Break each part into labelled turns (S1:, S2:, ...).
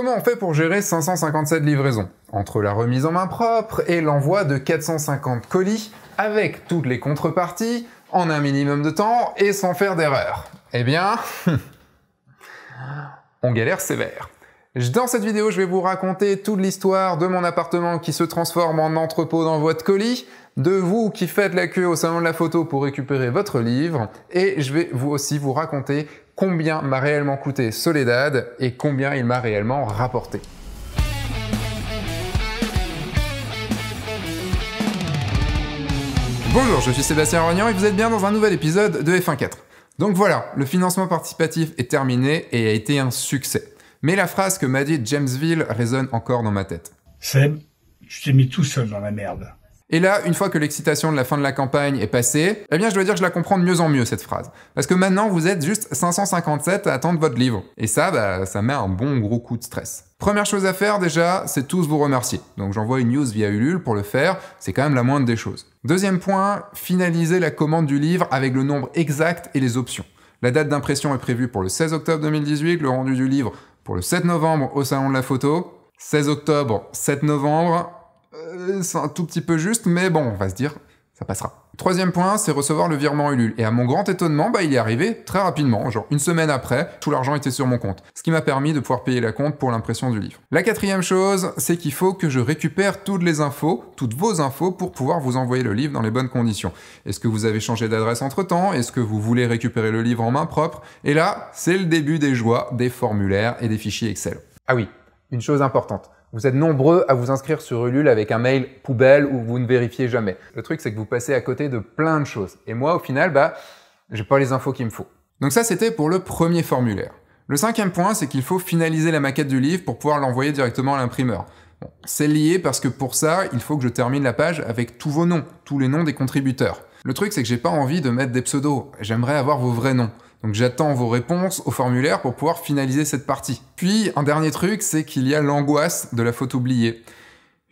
S1: Comment on fait pour gérer 557 livraisons? Entre la remise en main propre et l'envoi de 450 colis, avec toutes les contreparties, en un minimum de temps et sans faire d'erreur. Eh bien, on galère sévère. Dans cette vidéo, je vais vous raconter toute l'histoire de mon appartement qui se transforme en entrepôt d'envoi de colis, de vous qui faites la queue au salon de la photo pour récupérer votre livre, et je vais aussi vous raconter combien m'a réellement coûté Soledad et combien il m'a réellement rapporté. Bonjour, je suis Sébastien Rognan et vous êtes bien dans un nouvel épisode de F1.4. Donc voilà, le financement participatif est terminé et a été un succès. Mais la phrase que m'a dit James Ville résonne encore dans ma tête.
S2: Seb, tu t'es mis tout seul dans la merde.
S1: Et là, une fois que l'excitation de la fin de la campagne est passée, eh bien je dois dire que je la comprends de mieux en mieux cette phrase. Parce que maintenant vous êtes juste 557 à attendre votre livre. Et ça, ça met un bon gros coup de stress. Première chose à faire déjà, c'est tous vous remercier. Donc j'envoie une news via Ulule pour le faire, c'est quand même la moindre des choses. Deuxième point, finaliser la commande du livre avec le nombre exact et les options. La date d'impression est prévue pour le 16 octobre 2018, le rendu du livre pour le 7 novembre au salon de la photo. 16 octobre, 7 novembre... c'est un tout petit peu juste, mais bon, on va se dire, ça passera. Troisième point, c'est recevoir le virement Ulule. Et à mon grand étonnement, il est arrivé très rapidement, genre une semaine après, tout l'argent était sur mon compte. Ce qui m'a permis de pouvoir payer la compte pour l'impression du livre. La quatrième chose, c'est qu'il faut que je récupère toutes les infos, toutes vos infos, pour pouvoir vous envoyer le livre dans les bonnes conditions. Est-ce que vous avez changé d'adresse entre-temps? Est-ce que vous voulez récupérer le livre en main propre? Et là, c'est le début des joies, des formulaires et des fichiers Excel. Ah oui, une chose importante. Vous êtes nombreux à vous inscrire sur Ulule avec un mail poubelle où vous ne vérifiez jamais. Le truc, c'est que vous passez à côté de plein de choses. Et moi, au final, j'ai pas les infos qu'il me faut. Donc ça, c'était pour le premier formulaire. Le cinquième point, c'est qu'il faut finaliser la maquette du livre pour pouvoir l'envoyer directement à l'imprimeur. Bon, c'est lié parce que pour ça, il faut que je termine la page avec tous vos noms, tous les noms des contributeurs. Le truc, c'est que j'ai pas envie de mettre des pseudos. J'aimerais avoir vos vrais noms. Donc j'attends vos réponses au formulaire pour pouvoir finaliser cette partie. Puis, un dernier truc, c'est qu'il y a l'angoisse de la faute oubliée.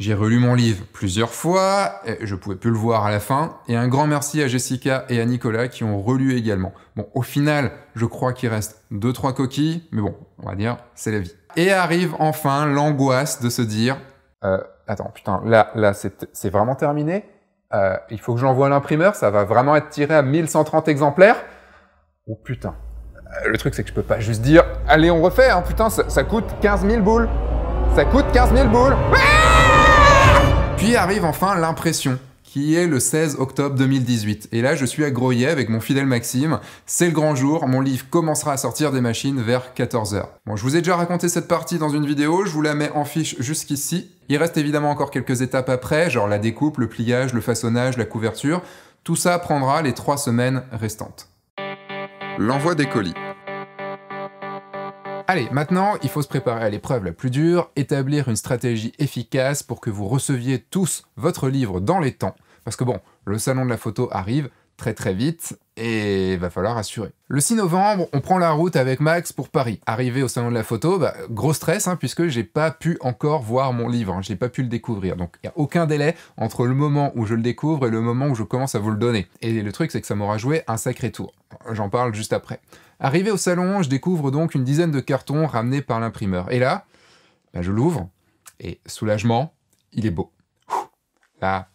S1: J'ai relu mon livre plusieurs fois, et je pouvais plus le voir à la fin, et un grand merci à Jessica et à Nicolas qui ont relu également. Bon, au final, je crois qu'il reste 2-3 coquilles, mais bon, on va dire, c'est la vie. Et arrive enfin l'angoisse de se dire, attends, putain, là, c'est vraiment terminé? Il faut que j'envoie à l'imprimeur, ça va vraiment être tiré à 1130 exemplaires? Oh putain. Le truc, c'est que je peux pas juste dire « Allez, on refait, hein, putain, ça coûte 15 000 boules. Ça coûte 15 000 boules. » Puis arrive enfin l'impression, qui est le 16 octobre 2018. Et là, je suis à Groyet avec mon fidèle Maxime. C'est le grand jour, mon livre commencera à sortir des machines vers 14h. Bon, je vous ai déjà raconté cette partie dans une vidéo, je vous la mets en fiche jusqu'ici. Il reste évidemment encore quelques étapes après, genre la découpe, le pliage, le façonnage, la couverture. Tout ça prendra les 3 semaines restantes. L'envoi des colis. Allez, maintenant, il faut se préparer à l'épreuve la plus dure, établir une stratégie efficace pour que vous receviez tous votre livre dans les temps. Parce que bon, le salon de la photo arrive très vite et il va falloir assurer. Le 6 novembre, on prend la route avec Max pour Paris. Arrivé au salon de la photo, gros stress puisque j'ai pas pu encore voir mon livre, j'ai pas pu le découvrir. Donc il n'y a aucun délai entre le moment où je le découvre et le moment où je commence à vous le donner. Et le truc, c'est que ça m'aura joué un sacré tour. J'en parle juste après. Arrivé au salon, je découvre donc une dizaine de cartons ramenés par l'imprimeur. Et là, je l'ouvre et soulagement, il est beau. Là,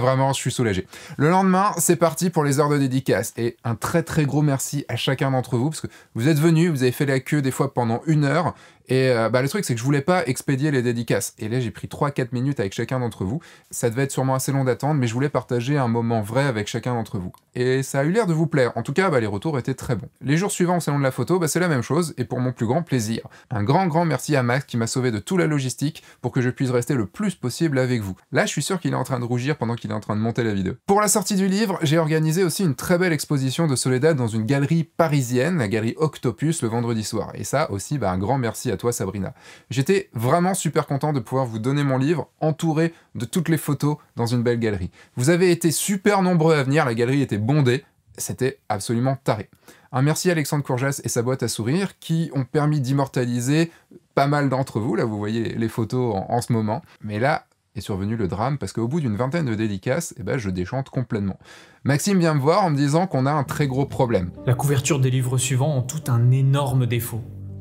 S1: vraiment, je suis soulagé. Le lendemain, c'est parti pour les heures de dédicace. Et un très gros merci à chacun d'entre vous, parce que vous êtes venus, vous avez fait la queue des fois pendant 1 heure, et le truc, c'est que je voulais pas expédier les dédicaces. Et là, j'ai pris 3-4 minutes avec chacun d'entre vous. Ça devait être sûrement assez long d'attendre, mais je voulais partager un moment vrai avec chacun d'entre vous. Et ça a eu l'air de vous plaire. En tout cas, les retours étaient très bons. Les jours suivants au salon de la photo, c'est la même chose, et pour mon plus grand plaisir. Un grand merci à Max qui m'a sauvé de toute la logistique pour que je puisse rester le plus possible avec vous. Là, je suis sûr qu'il est en train de rougir pendant qu'il est en train de monter la vidéo. Pour la sortie du livre, j'ai organisé aussi une très belle exposition de Soledad dans une galerie parisienne, la galerie Octopus, le vendredi soir. Et ça aussi, un grand merci à toi, Sabrina. J'étais vraiment super content de pouvoir vous donner mon livre, entouré de toutes les photos dans une belle galerie. Vous avez été super nombreux à venir, la galerie était bondée, c'était absolument taré. Un merci à Alexandre Courjas et sa boîte à sourire qui ont permis d'immortaliser pas mal d'entre vous, là vous voyez les photos en ce moment, mais là, est survenu le drame, parce qu'au bout d'une vingtaine de dédicaces, je déchante complètement. Maxime vient me voir en me disant qu'on a un très gros problème.
S3: La couverture des livres suivants ont tout un énorme défaut.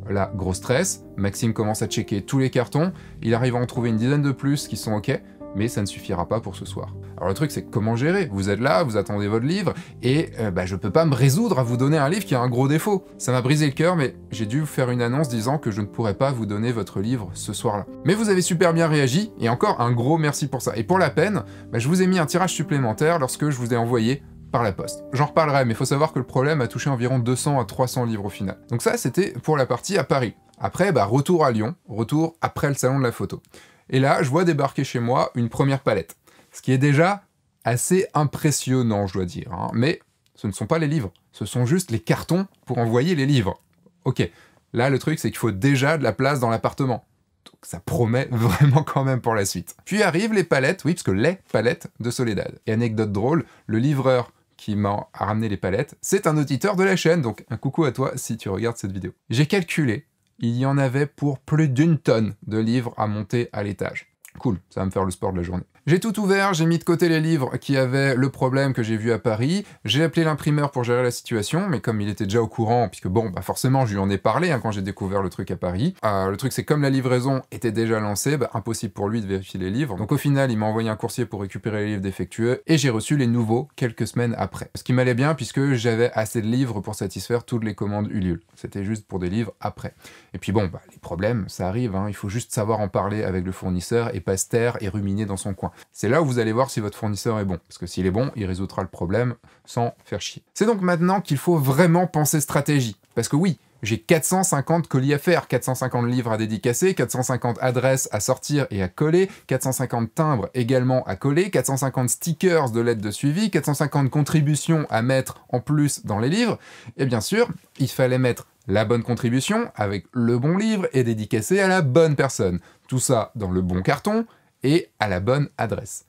S1: Là, gros stress, Maxime commence à checker tous les cartons, il arrive à en trouver une dizaine de plus qui sont ok, mais ça ne suffira pas pour ce soir. Alors le truc c'est comment gérer? Vous êtes là, vous attendez votre livre, et je peux pas me résoudre à vous donner un livre qui a un gros défaut. Ça m'a brisé le cœur, mais j'ai dû vous faire une annonce disant que je ne pourrais pas vous donner votre livre ce soir-là. Mais vous avez super bien réagi, et encore un gros merci pour ça. Et pour la peine, je vous ai mis un tirage supplémentaire lorsque je vous ai envoyé par la poste. J'en reparlerai, mais il faut savoir que le problème a touché environ 200 à 300 livres au final. Donc ça, c'était pour la partie à Paris. Après, retour à Lyon, retour après le salon de la photo. Et là, je vois débarquer chez moi une première palette. Ce qui est déjà assez impressionnant, je dois dire. Hein. Mais ce ne sont pas les livres, ce sont juste les cartons pour envoyer les livres. Ok, là, le truc, c'est qu'il faut déjà de la place dans l'appartement. Donc ça promet vraiment quand même pour la suite. Puis arrivent les palettes, oui, parce que les palettes de Soledad. Et anecdote drôle, le livreur qui m'a ramené les palettes, c'est un auditeur de la chaîne, donc un coucou à toi si tu regardes cette vidéo. J'ai calculé, il y en avait pour plus d'1 tonne de livres à monter à l'étage. Cool, ça va me faire le sport de la journée. J'ai tout ouvert, j'ai mis de côté les livres qui avaient le problème que j'ai vu à Paris, j'ai appelé l'imprimeur pour gérer la situation, mais comme il était déjà au courant, puisque forcément je lui en ai parlé quand j'ai découvert le truc à Paris, le truc c'est comme la livraison était déjà lancée, impossible pour lui de vérifier les livres, donc au final il m'a envoyé un coursier pour récupérer les livres défectueux, et j'ai reçu les nouveaux quelques semaines après. Ce qui m'allait bien puisque j'avais assez de livres pour satisfaire toutes les commandes Ulule, c'était juste pour des livres après. Et puis les problèmes, ça arrive, il faut juste savoir en parler avec le fournisseur et pas se taire et ruminer dans son coin. C'est là où vous allez voir si votre fournisseur est bon, parce que s'il est bon, il résoudra le problème sans faire chier. C'est donc maintenant qu'il faut vraiment penser stratégie, parce que oui, j'ai 450 colis à faire, 450 livres à dédicacer, 450 adresses à sortir et à coller, 450 timbres également à coller, 450 stickers de lettres de suivi, 450 contributions à mettre en plus dans les livres, et bien sûr, il fallait mettre la bonne contribution avec le bon livre et dédicacé à la bonne personne. Tout ça dans le bon carton et à la bonne adresse.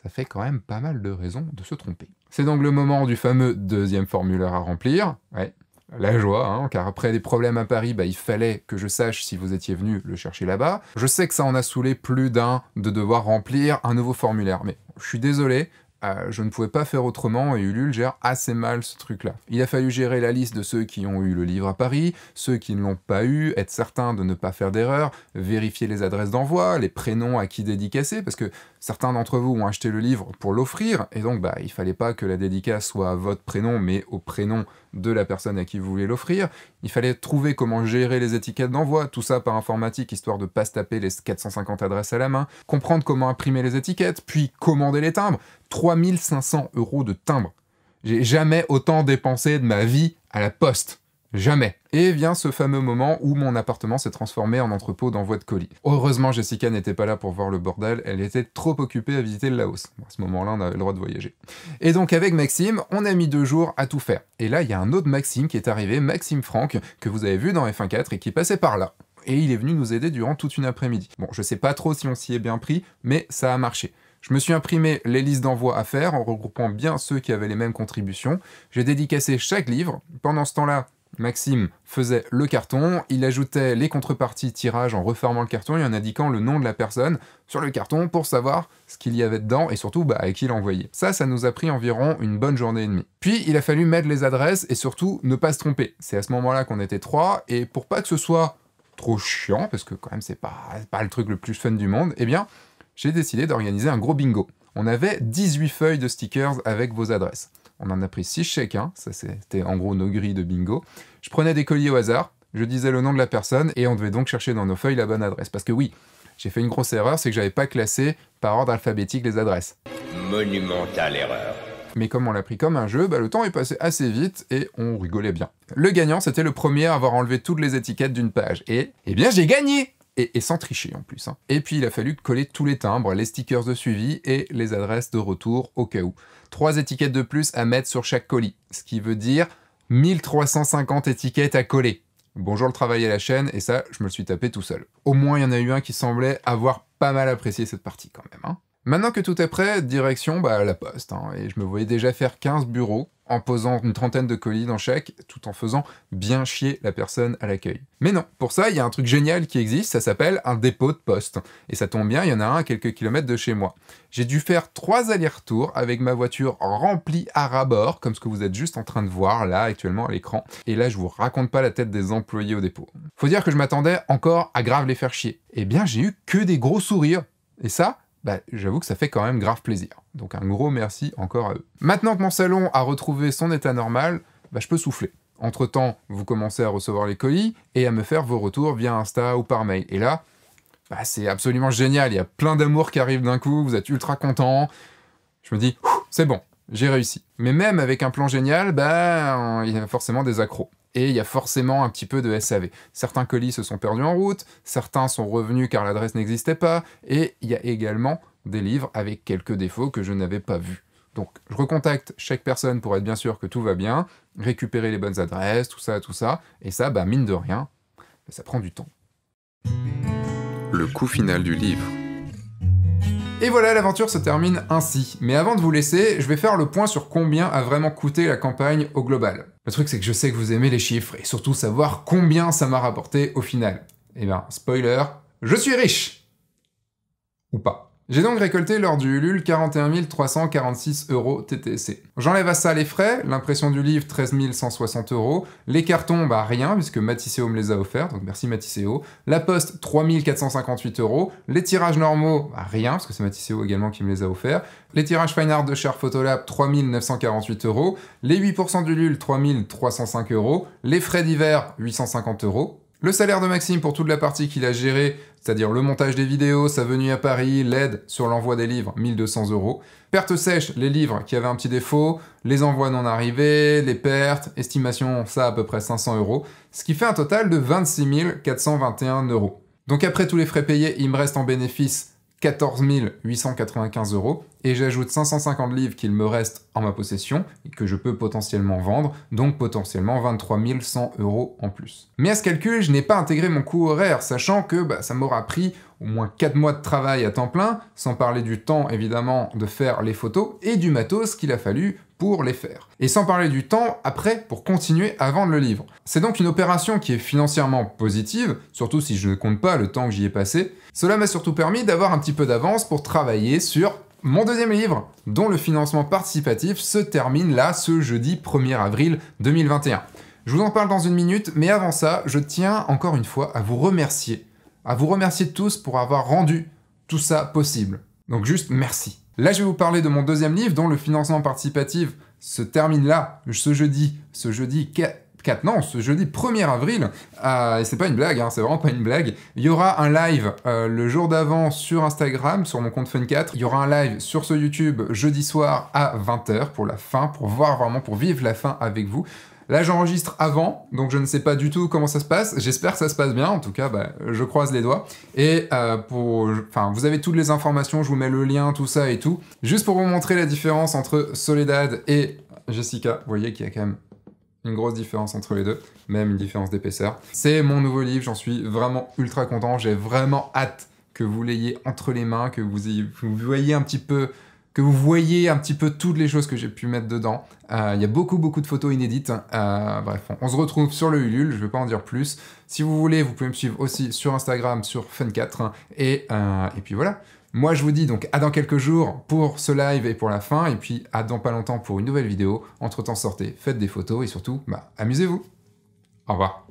S1: Ça fait quand même pas mal de raisons de se tromper. C'est donc le moment du fameux deuxième formulaire à remplir. Ouais, la joie, car après des problèmes à Paris, il fallait que je sache si vous étiez venu le chercher là-bas. Je sais que ça en a saoulé plus d'un de devoir remplir un nouveau formulaire, mais je suis désolé, je ne pouvais pas faire autrement et Ulule gère assez mal ce truc-là. Il a fallu gérer la liste de ceux qui ont eu le livre à Paris, ceux qui ne l'ont pas eu, être certain de ne pas faire d'erreur, vérifier les adresses d'envoi, les prénoms à qui dédicacer, parce que certains d'entre vous ont acheté le livre pour l'offrir, et donc il fallait pas que la dédicace soit à votre prénom, mais au prénom de la personne à qui vous voulez l'offrir. Il fallait trouver comment gérer les étiquettes d'envoi, tout ça par informatique, histoire de pas se taper les 450 adresses à la main, comprendre comment imprimer les étiquettes, puis commander les timbres. 3500 € de timbres. J'ai jamais autant dépensé de ma vie à la poste. Jamais. Et vient ce fameux moment où mon appartement s'est transformé en entrepôt d'envoi de colis. Heureusement, Jessica n'était pas là pour voir le bordel, elle était trop occupée à visiter le Laos. À ce moment-là, on avait le droit de voyager. Et donc avec Maxime, on a mis 2 jours à tout faire. Et là, il y a un autre Maxime qui est arrivé, Maxime Franck, que vous avez vu dans F1.4 et qui passait par là. Et il est venu nous aider durant toute une après-midi. Bon, je sais pas trop si on s'y est bien pris, mais ça a marché. Je me suis imprimé les listes d'envoi à faire en regroupant bien ceux qui avaient les mêmes contributions. J'ai dédicacé chaque livre. Pendant ce temps-là, Maxime faisait le carton, il ajoutait les contreparties tirage en refermant le carton et en indiquant le nom de la personne sur le carton pour savoir ce qu'il y avait dedans et surtout à qui l'envoyer. Ça nous a pris environ une bonne journée et demie. Puis il a fallu mettre les adresses et surtout ne pas se tromper. C'est à ce moment-là qu'on était 3 et pour pas que ce soit trop chiant, parce que quand même c'est pas le truc le plus fun du monde, eh bien j'ai décidé d'organiser un gros bingo. On avait 18 feuilles de stickers avec vos adresses. On en a pris 6 chacun, ça c'était en gros nos grilles de bingo. Je prenais des colis au hasard, je disais le nom de la personne, et on devait donc chercher dans nos feuilles la bonne adresse. Parce que oui, j'ai fait une grosse erreur, c'est que j'avais pas classé par ordre alphabétique les adresses.
S3: Monumentale erreur.
S1: Mais comme on l'a pris comme un jeu, le temps est passé assez vite et on rigolait bien. Le gagnant, c'était le premier à avoir enlevé toutes les étiquettes d'une page. Et, eh bien, j'ai gagné! Et sans tricher en plus. Et puis il a fallu coller tous les timbres, les stickers de suivi et les adresses de retour au cas où. 3 étiquettes de plus à mettre sur chaque colis, ce qui veut dire 1350 étiquettes à coller. Bonjour le travail à la chaîne, et ça, je me le suis tapé tout seul. Au moins, il y en a eu un qui semblait avoir pas mal apprécié cette partie quand même. Maintenant que tout est prêt, direction la poste. Et je me voyais déjà faire 15 bureaux, en posant une 30aine de colis dans chaque, tout en faisant bien chier la personne à l'accueil. Mais non, pour ça, il y a un truc génial qui existe, ça s'appelle un dépôt de poste. Et ça tombe bien, il y en a un à quelques kilomètres de chez moi. J'ai dû faire 3 allers-retours avec ma voiture remplie à ras-bord, comme ce que vous êtes juste en train de voir là actuellement à l'écran. Et là, je vous raconte pas la tête des employés au dépôt. Faut dire que je m'attendais encore à grave les faire chier. Eh bien, j'ai eu que des gros sourires. Et ça, j'avoue que ça fait quand même grave plaisir. Donc un gros merci encore à eux. Maintenant que mon salon a retrouvé son état normal, je peux souffler. Entre-temps, vous commencez à recevoir les colis et à me faire vos retours via Insta ou par mail. Et là, c'est absolument génial, il y a plein d'amour qui arrive d'un coup, vous êtes ultra content. Je me dis, c'est bon, j'ai réussi. Mais même avec un plan génial, il y a forcément des accros. Et il y a forcément un petit peu de SAV. Certains colis se sont perdus en route, certains sont revenus car l'adresse n'existait pas, et il y a également des livres avec quelques défauts que je n'avais pas vus. Donc je recontacte chaque personne pour être bien sûr que tout va bien, récupérer les bonnes adresses, tout ça, et ça, mine de rien, ça prend du temps. Le coup final du livre. Et voilà, l'aventure se termine ainsi. Mais avant de vous laisser, je vais faire le point sur combien a vraiment coûté la campagne au global. Le truc, c'est que je sais que vous aimez les chiffres, et surtout savoir combien ça m'a rapporté au final. Eh ben, spoiler, je suis riche! Ou pas. J'ai donc récolté lors du Ulule 41 346 € TTC. J'enlève à ça les frais, l'impression du livre 13 160 €, les cartons, rien, puisque Matisseo me les a offerts, donc merci Matisseo, la poste 3 458 €, les tirages normaux, rien, parce que c'est Matisseo également qui me les a offerts, les tirages Fine Art de Cher Photolab 3 948 €, les 8% du Ulule 3 305 €, les frais divers 850 €, le salaire de Maxime pour toute la partie qu'il a gérée, c'est-à-dire le montage des vidéos, sa venue à Paris, l'aide sur l'envoi des livres, 1200 €. Perte sèche, les livres qui avaient un petit défaut, les envois non arrivés, les pertes, estimation, ça à peu près 500 €, ce qui fait un total de 26 421 €. Donc après tous les frais payés, il me reste en bénéfice 14 895 €, et j'ajoute 550 livres qu'il me reste en ma possession, et que je peux potentiellement vendre, donc potentiellement 23 100 € en plus. Mais à ce calcul, je n'ai pas intégré mon coût horaire, sachant que ça m'aura pris au moins 4 mois de travail à temps plein, sans parler du temps évidemment de faire les photos, et du matos qu'il a fallu pour les faire. Et sans parler du temps après pour continuer à vendre le livre. C'est donc une opération qui est financièrement positive, surtout si je ne compte pas le temps que j'y ai passé. Cela m'a surtout permis d'avoir un petit peu d'avance pour travailler sur mon deuxième livre, dont le financement participatif se termine là ce jeudi 1er avril 2021. Je vous en parle dans une minute, mais avant ça, je tiens encore une fois à vous remercier tous pour avoir rendu tout ça possible. Donc juste merci. Là, je vais vous parler de mon deuxième livre, dont le financement participatif se termine là, ce jeudi 1er avril, et c'est pas une blague, c'est vraiment pas une blague. Il y aura un live le jour d'avant sur Instagram, sur mon compte Fun4. Il y aura un live sur ce YouTube jeudi soir à 20h pour la fin, pour vivre la fin avec vous. Là, j'enregistre avant, donc je ne sais pas du tout comment ça se passe. J'espère que ça se passe bien, en tout cas, je croise les doigts. Et vous avez toutes les informations, je vous mets le lien, tout ça et tout. Juste pour vous montrer la différence entre Soledad et Jessica, vous voyez qu'il y a quand même une grosse différence entre les deux, même une différence d'épaisseur. C'est mon nouveau livre, j'en suis vraiment ultra content, j'ai vraiment hâte que vous l'ayez entre les mains, que vous voyez un petit peu toutes les choses que j'ai pu mettre dedans. Il y a beaucoup de photos inédites. Bref, on se retrouve sur le Ulule, je ne vais pas en dire plus. Si vous voulez, vous pouvez me suivre aussi sur Instagram, sur Fun4. Et puis voilà. Moi, je vous dis donc à dans quelques jours pour ce live et pour la fin. Et puis à dans pas longtemps pour une nouvelle vidéo. Entre-temps, sortez, faites des photos et surtout, amusez-vous. Au revoir.